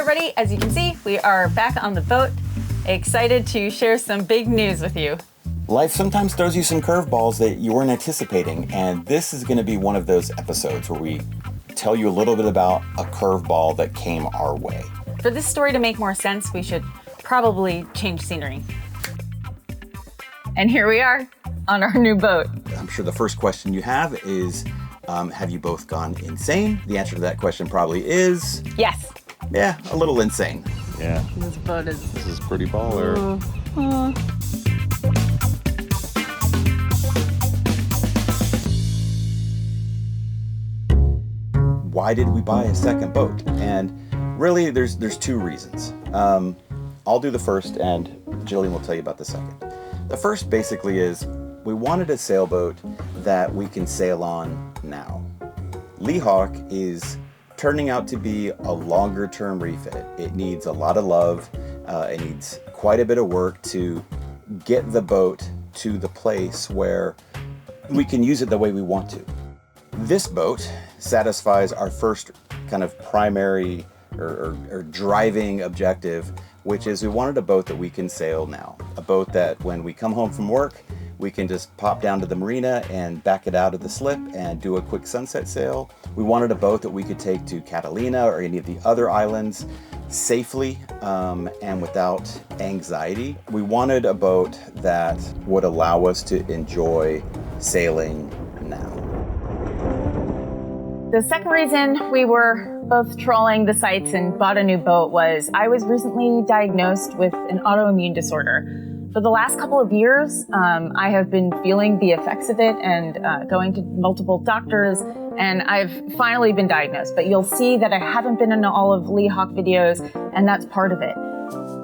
everybody, as you can see, we are back on the boat, excited to share some big news with you. Life sometimes throws you some curveballs that you weren't anticipating, and this is going to be one of those episodes where we tell you a little bit about a curveball that came our way. For this story to make more sense, we should probably change scenery. And here we are on our new boat. I'm sure the first question you have is, have you both gone insane? The answer to that question probably is... Yes. Yeah, a little insane. Yeah. This boat is... This is pretty baller. Why did we buy a second boat? And really, there's two reasons. I'll do the first, and Jillian will tell you about the second. The first basically is we wanted a sailboat that we can sail on now. Leahawk is turning out to be a longer term refit. It needs a lot of love. It needs quite a bit of work to get the boat to the place where we can use it the way we want to. This boat satisfies our first kind of primary or driving objective, which is we wanted a boat that we can sail now. A boat that when we come home from work, we can just pop down to the marina and back it out of the slip and do a quick sunset sail. We wanted a boat that we could take to Catalina or any of the other islands safely and without anxiety. We wanted a boat that would allow us to enjoy sailing now. The second reason we were both trolling the sites and bought a new boat was I was recently diagnosed with an autoimmune disorder. For the last couple of years, I have been feeling the effects of it and going to multiple doctors, and I've finally been diagnosed. But you'll see that I haven't been in all of Leahawk videos, and that's part of it.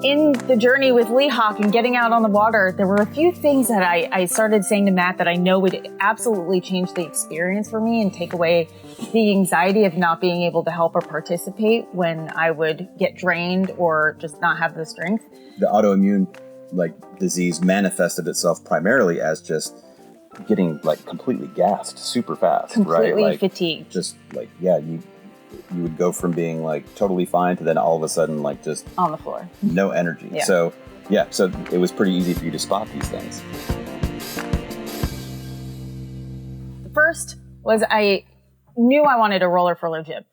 In the journey with Leahawk and getting out on the water, there were a few things that I started saying to Matt that I know would absolutely change the experience for me and take away the anxiety of not being able to help or participate when I would get drained or just not have the strength. The autoimmune disease manifested itself primarily as just getting completely gassed super fast, completely right? Fatigued. Just you would go from being totally fine to then all of a sudden just on the floor, no energy. Yeah. So it was pretty easy for you to spot these things. The first was I knew I wanted a roller furler jib.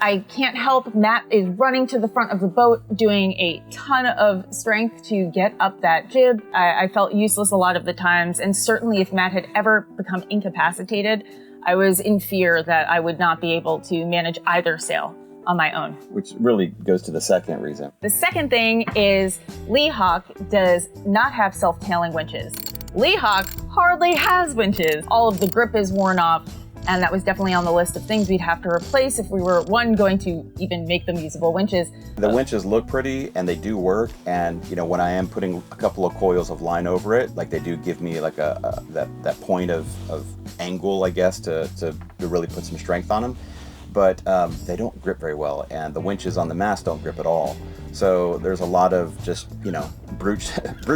I can't help, Matt is running to the front of the boat, doing a ton of strength to get up that jib. I felt useless a lot of the times, and certainly if Matt had ever become incapacitated, I was in fear that I would not be able to manage either sail on my own. Which really goes to the second reason. The second thing is Leahawk does not have self-tailing winches. Leahawk hardly has winches. All of the grip is worn off. And that was definitely on the list of things we'd have to replace if we were, going to even make them usable winches. The winches look pretty and they do work. And, when I am putting a couple of coils of line over it, they do give me that point of angle, I guess, to really put some strength on them. But they don't grip very well. And the winches on the mast don't grip at all. So there's a lot of just, brute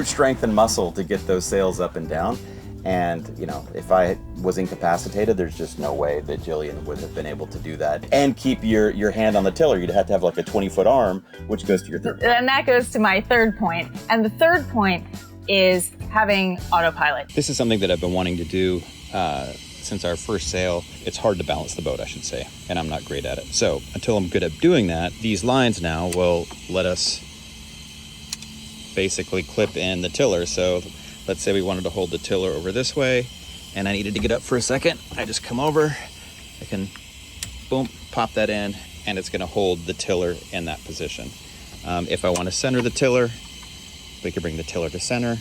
strength and muscle to get those sails up and down. And, if I was incapacitated, there's just no way that Jillian would have been able to do that. And keep your hand on the tiller. You'd have to have a 20-foot arm, which goes to your third. And that goes to my third point. And the third point is having autopilot. This is something that I've been wanting to do since our first sail. It's hard to balance the boat, I should say, and I'm not great at it. So until I'm good at doing that, these lines now will let us basically clip in the tiller. So let's say we wanted to hold the tiller over this way and I needed to get up for a second. I just come over, I can boom, pop that in, and it's gonna hold the tiller in that position. If I wanna center the tiller, we can bring the tiller to center.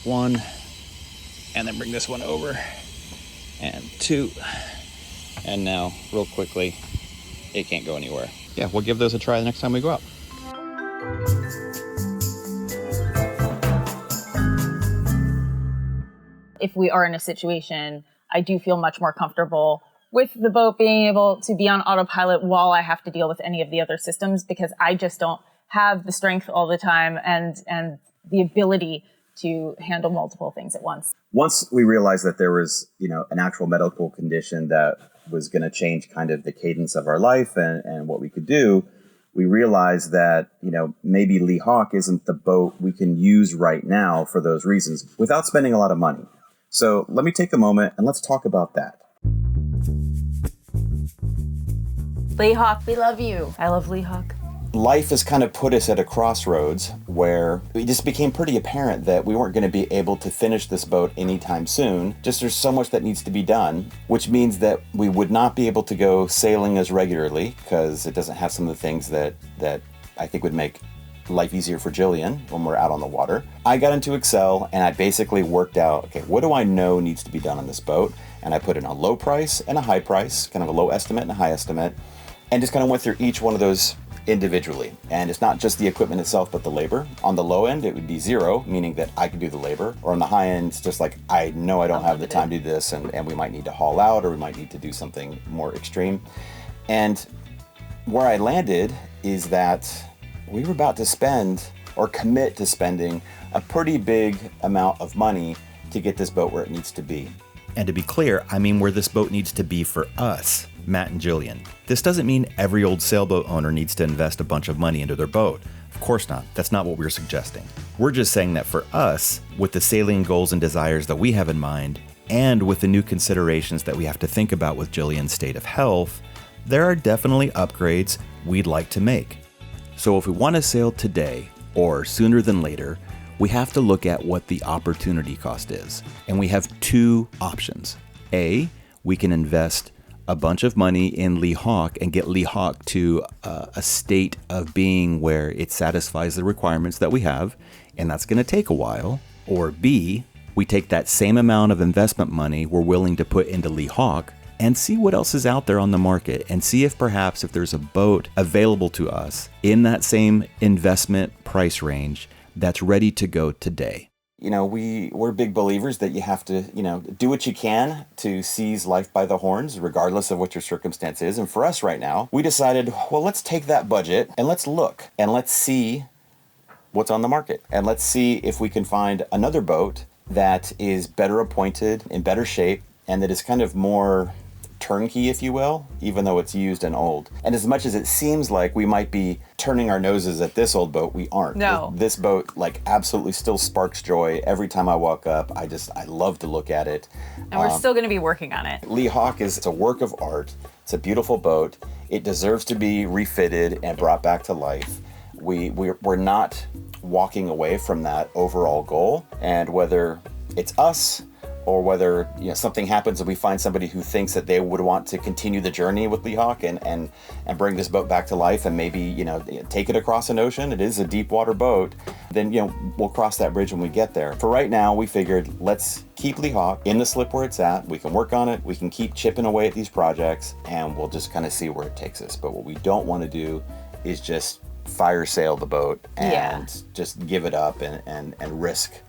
One, and then bring this one over, and two. And now, real quickly, it can't go anywhere. Yeah, we'll give those a try the next time we go out. If we are in a situation, I do feel much more comfortable with the boat being able to be on autopilot while I have to deal with any of the other systems, because I just don't have the strength all the time and the ability to handle multiple things at once. Once we realized that there was, an actual medical condition that was going to change kind of the cadence of our life and what we could do, we realized that, maybe Lee Hawk isn't the boat we can use right now for those reasons without spending a lot of money. So let me take a moment and let's talk about that. Lee Hawk, we love you. I love Lee Hawk. Life has kind of put us at a crossroads where it just became pretty apparent that we weren't going to be able to finish this boat anytime soon. Just there's so much that needs to be done, which means that we would not be able to go sailing as regularly because it doesn't have some of the things that I think would make life easier for Jillian when we're out on the water. I got into Excel and I basically worked out, okay, what do I know needs to be done on this boat? And I put in a low price and a high price, kind of a low estimate and a high estimate, and just kind of went through each one of those individually. And it's not just the equipment itself, but the labor. On the low end, it would be 0, meaning that I could do the labor. Or on the high end, it's just like, I know I don't have the time to do this, and we might need to haul out, or we might need to do something more extreme. And where I landed is that we were about to spend, or commit to spending, a pretty big amount of money to get this boat where it needs to be. And to be clear, I mean where this boat needs to be for us, Matt and Jillian. This doesn't mean every old sailboat owner needs to invest a bunch of money into their boat. Of course not. That's not what we're suggesting. We're just saying that for us, with the sailing goals and desires that we have in mind, and with the new considerations that we have to think about with Jillian's state of health, there are definitely upgrades we'd like to make. So if we want to sail today, or sooner than later, we have to look at what the opportunity cost is. And we have 2 options. A, we can invest a bunch of money in Lee Hawk and get Lee Hawk to a state of being where it satisfies the requirements that we have, and that's going to take a while. Or B, we take that same amount of investment money we're willing to put into Lee Hawk and see what else is out there on the market, and see if perhaps if there's a boat available to us in that same investment price range that's ready to go today. We're big believers that you have to, do what you can to seize life by the horns, regardless of what your circumstance is. And for us right now, we decided, well, let's take that budget and let's look and let's see what's on the market. And let's see if we can find another boat that is better appointed, in better shape, and that is kind of more turnkey, if you will, even though it's used and old. And as much as it seems like we might be turning our noses at this old boat, we aren't. No. This boat absolutely still sparks joy every time I walk up. I love to look at it. And we're still going to be working on it. Lee Hawk it's a work of art. It's a beautiful boat. It deserves to be refitted and brought back to life. We're not walking away from that overall goal. And whether it's us or whether something happens and we find somebody who thinks that they would want to continue the journey with Lee Hawk and bring this boat back to life and maybe take it across an ocean. It is a deep water boat. Then we'll cross that bridge when we get there. For right now, we figured let's keep Lee Hawk in the slip where it's at. We can work on it. We can keep chipping away at these projects, and we'll just kind of see where it takes us. But what we don't want to do is just fire sail the boat and just give it up and risk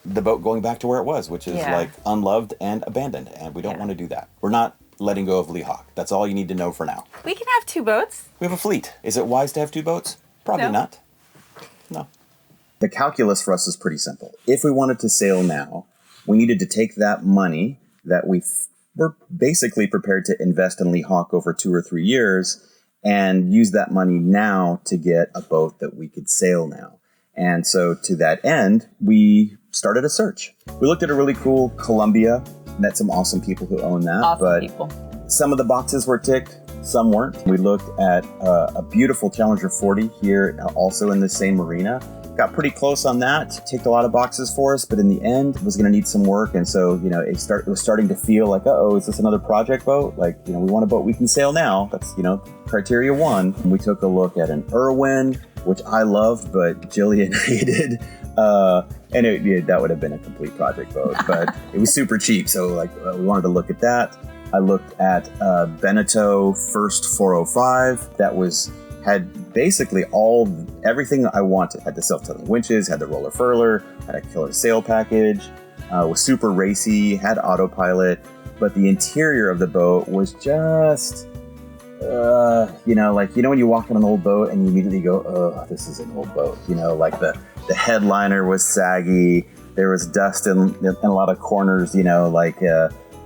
the boat going back to where it was, which is unloved and abandoned. And we don't want to do that. We're not letting go of Lee Hawk. That's all you need to know for now. We can have 2 boats. We have a fleet. Is it wise to have 2 boats? Probably not. No. The calculus for us is pretty simple. If we wanted to sail now, we needed to take that money that we were basically prepared to invest in Lee Hawk over 2 or 3 years and use that money now to get a boat that we could sail now. And so to that end, we started a search. We looked at a really cool Columbia, met some awesome people who own that. People. Some of the boxes were ticked, some weren't. We looked at a beautiful Challenger 40 here, also in the same marina. Got pretty close on that, ticked a lot of boxes for us, but in the end, it was going to need some work. And so, it was starting to feel like, is this another project boat? We want a boat we can sail now. That's, criteria 1. And we took a look at an Irwin, which I loved, but Jillian hated. And that would have been a complete project boat, but it was super cheap. So we wanted to look at that. I looked at Beneteau First 405 that had basically everything I wanted. Had the self-tailing winches, had the roller furler, had a killer sail package, was super racy, had autopilot, but the interior of the boat was just, when you walk on an old boat and you immediately go, oh, this is an old boat. The headliner was saggy. There was dust in a lot of corners,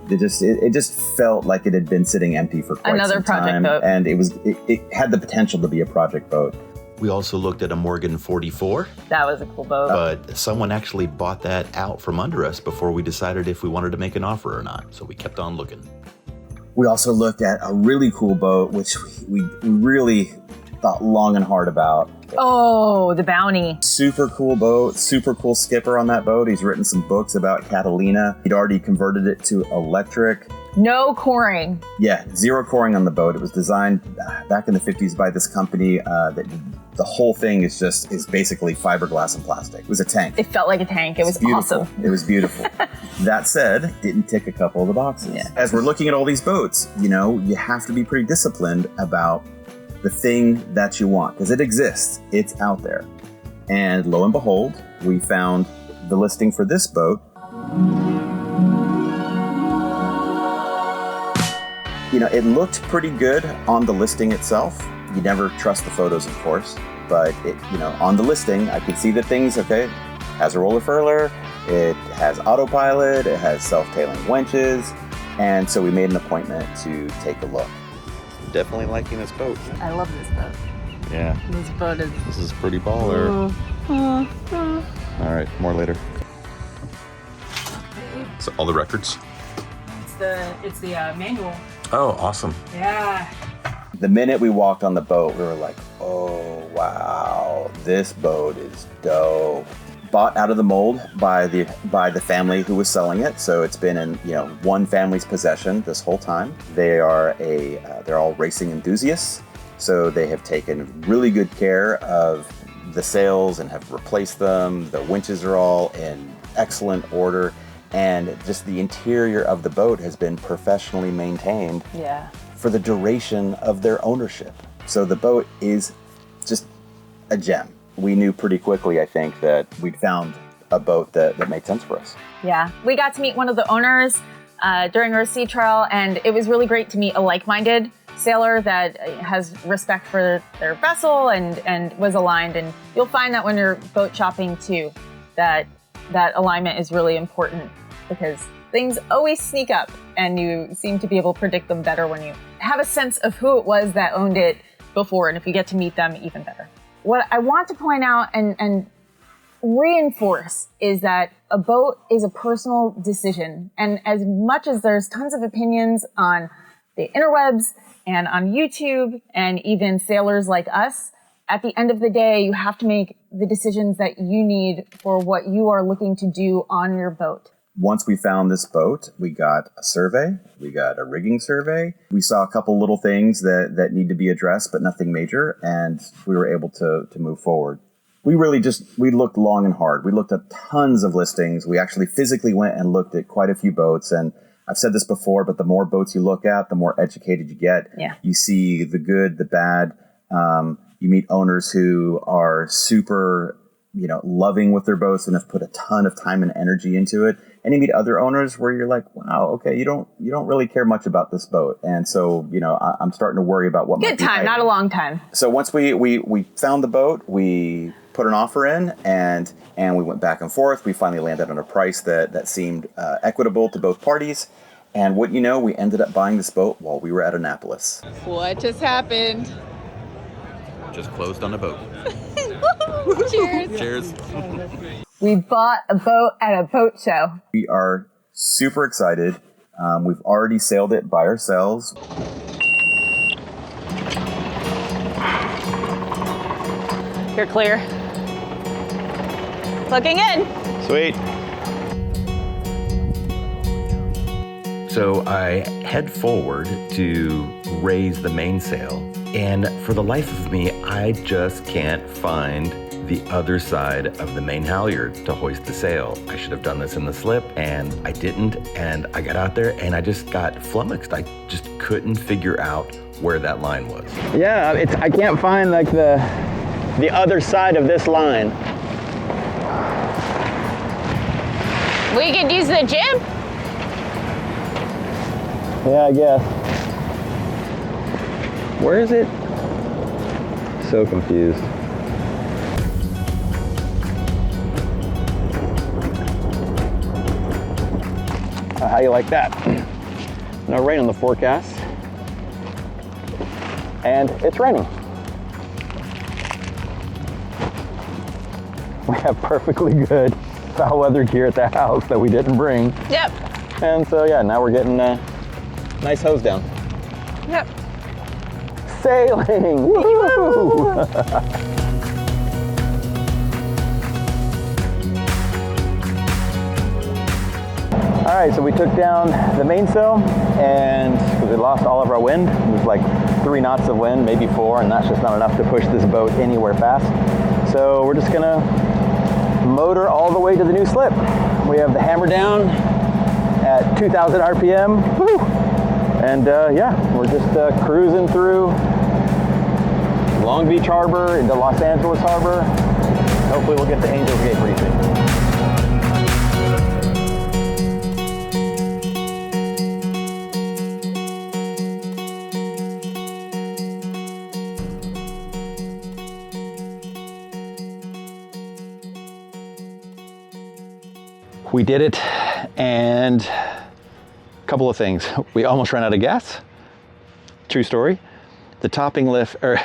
It just felt like it had been sitting empty for quite Another some project time. boat. And it had the potential to be a project boat. We also looked at a Morgan 44, That was a cool boat. but someone actually bought that out from under us before we decided if we wanted to make an offer or not. So we kept on looking. We also looked at a really cool boat, which we really thought long and hard about. Oh, the Bounty. Super cool boat, super cool skipper on that boat. He's written some books about Catalina. He'd already converted it to electric. No coring. Yeah, zero coring on the boat. It was designed back in the 50s by this company that the whole thing is basically fiberglass and plastic. It was a tank. It felt like a tank. It was Beautiful. awesome. It was beautiful. That said, didn't tick a couple of the boxes. Yeah. As we're looking at all these boats, you have to be pretty disciplined about the thing that you want, because it exists. It's out there. And lo and behold, we found the listing for this boat. It looked pretty good on the listing itself. You never trust the photos, of course, but on the listing, I could see the things, okay, has a roller furler, it has autopilot, it has self-tailing winches, and so we made an appointment to take a look. Definitely liking this boat. I love this boat. Yeah, This boat is... this is pretty baller. All right, more later. So all the records. It's the manual. Oh, awesome. Yeah. The minute we walked on the boat, we were like, oh, wow, this boat is dope. Bought out of the mold by the family who was selling it. So it's been in, one family's possession this whole time. They're all racing enthusiasts. So they have taken really good care of the sails and have replaced them. The winches are all in excellent order. And just the interior of the boat has been professionally maintained Yeah. for the duration of their ownership. So the boat is just a gem. We knew pretty quickly, I think, that we'd found a boat that made sense for us. Yeah. We got to meet one of the owners during our sea trial, and it was really great to meet a like-minded sailor that has respect for their vessel and was aligned. And you'll find that when you're boat shopping too, that alignment is really important, because things always sneak up and you seem to be able to predict them better when you have a sense of who it was that owned it before, and if you get to meet them, even better. What I want to point out and reinforce is that a boat is a personal decision. And as much as there's tons of opinions on the interwebs and on YouTube and even sailors like us, at the end of the day, you have to make the decisions that you need for what you are looking to do on your boat. Once we found this boat, we got a survey, we got a rigging survey. We saw a couple little things that need to be addressed, but nothing major, and we were able to move forward. We looked long and hard. We looked at tons of listings. We actually physically went and looked at quite a few boats, and I've said this before, but the more boats you look at, the more educated you get. Yeah. You see the good, the bad. You meet owners who are super, loving with their boats and have put a ton of time and energy into it. And you meet other owners where you're like, wow, okay, you don't really care much about this boat. And so, I'm starting to worry about what might be Good time, hiding. not a long time. So once we found the boat, we put an offer in and we went back and forth. We finally landed on a price that seemed equitable to both parties. And wouldn't you know, we ended up buying this boat while we were at Annapolis. What just happened? Just closed on a boat. Cheers. Cheers. We bought a boat at a boat show. We are super excited. We've already sailed it by ourselves. You're clear. Looking in. Sweet. So I head forward to raise the mainsail, and for the life of me, I just can't find the other side of the main halyard to hoist the sail. I should have done this in the slip, and I didn't, and I got out there and I just got flummoxed. I just couldn't figure out where that line was. Yeah, I can't find like the other side of this line. We could use the gym. Yeah, I guess. Where is it? So confused. How you like that? No rain on the forecast. And it's raining. We have perfectly good foul weather gear at the house that we didn't bring. Yep. And so yeah, now we're getting a nice hose down. Yep. Sailing! Woo! All right, so we took down the mainsail, and because we lost all of our wind, it was like 3 knots of wind, maybe 4, and that's just not enough to push this boat anywhere fast. So we're just gonna motor all the way to the new slip. We have the hammer down at 2,000 RPM. Woo! And yeah, we're just cruising through Long Beach Harbor into Los Angeles Harbor. Hopefully we'll get to Angels Gate pretty soon. We did it, and a couple of things. We almost ran out of gas. True story. The topping lift, or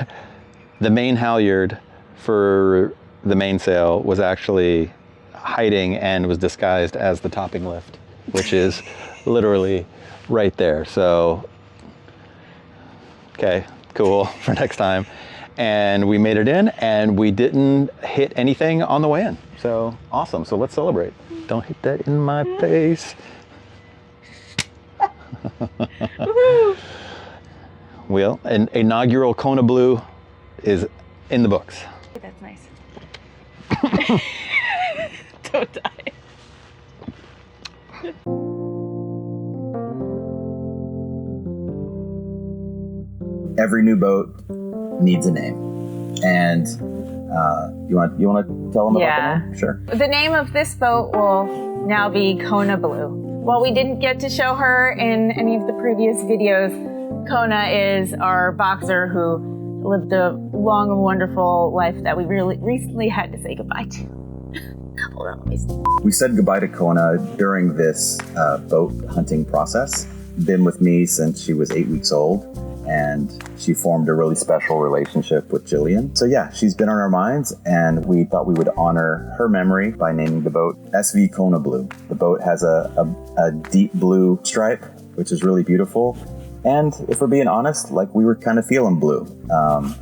the main halyard for the mainsail was actually hiding and was disguised as the topping lift, which is literally right there. So, okay, cool for next time. And we made it in, and we didn't hit anything on the way in. So awesome, so let's celebrate. Don't hit that in my face. Well, an inaugural Kona Blue is in the books. That's nice. Don't die. Every new boat needs a name. And you want to tell them about the name? Sure. The name of this boat will now be Kona Blue. While we didn't get to show her in any of the previous videos, Kona is our boxer who lived a long and wonderful life that we really recently had to say goodbye to. Hold on, let me see. We said goodbye to Kona during this boat hunting process. Been with me since she was 8 weeks old, and she formed a really special relationship with Jillian. So yeah, she's been on our minds, and we thought we would honor her memory by naming the boat SV Kona Blue. The boat has a deep blue stripe, which is really beautiful. And if we're being honest, like, we were kind of feeling blue.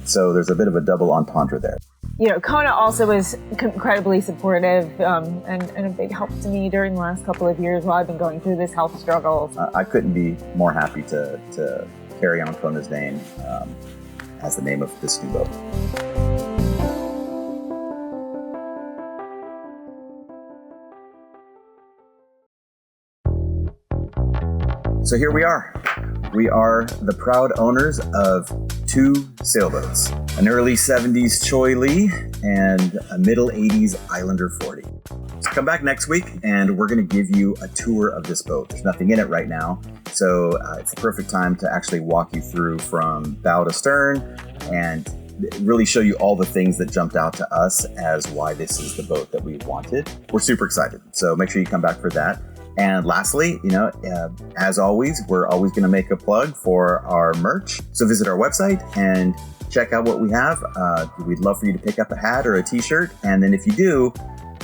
So there's a bit of a double entendre there. You know, Kona also was incredibly supportive and a big help to me during the last couple of years while I've been going through this health struggle. I couldn't be more happy to carry on Kona's name as the name of this new boat. So here we are. We are the proud owners of 2 sailboats, an early 70s Choi Lee and a middle 80s Islander 40. So come back next week and we're going to give you a tour of this boat. There's nothing in it right now, so it's the perfect time to actually walk you through from bow to stern and really show you all the things that jumped out to us as why this is the boat that we wanted. We're super excited, so make sure you come back for that. And lastly, you know, as always, we're always going to make a plug for our merch. So visit our website and check out what we have. We'd love for you to pick up a hat or a t-shirt. And then if you do,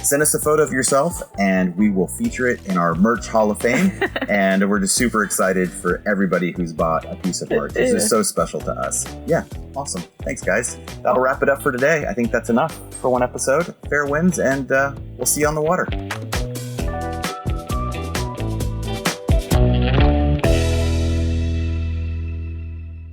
send us a photo of yourself and we will feature it in our merch Hall of Fame. And we're just super excited for everybody who's bought a piece of merch. It's just so special to us. Yeah, awesome. Thanks, guys. That'll wrap it up for today. I think that's enough for one episode. Fair winds, and we'll see you on the water.